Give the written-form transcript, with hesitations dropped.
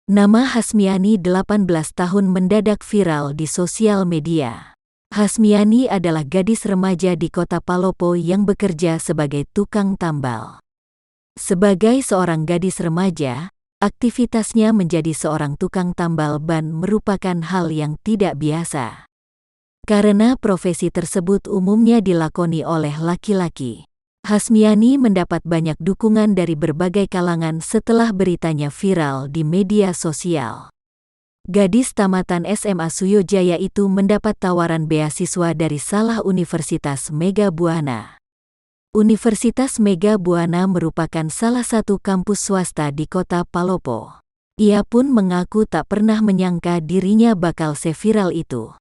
Nama Hasmiani 18 tahun mendadak viral di sosial media. Hasmiani adalah gadis remaja di kota Palopo yang bekerja sebagai tukang tambal. Sebagai seorang gadis remaja, aktivitasnya menjadi seorang tukang tambal ban merupakan hal yang tidak biasa. Karena profesi tersebut umumnya dilakoni oleh laki-laki. Hasmiani mendapat banyak dukungan dari berbagai kalangan setelah beritanya viral di media sosial. Gadis tamatan SMA Suyojaya itu mendapat tawaran beasiswa dari salah Universitas Mega Buana. Universitas Mega Buana merupakan salah satu kampus swasta di kota Palopo. Ia pun mengaku tak pernah menyangka dirinya bakal seviral itu.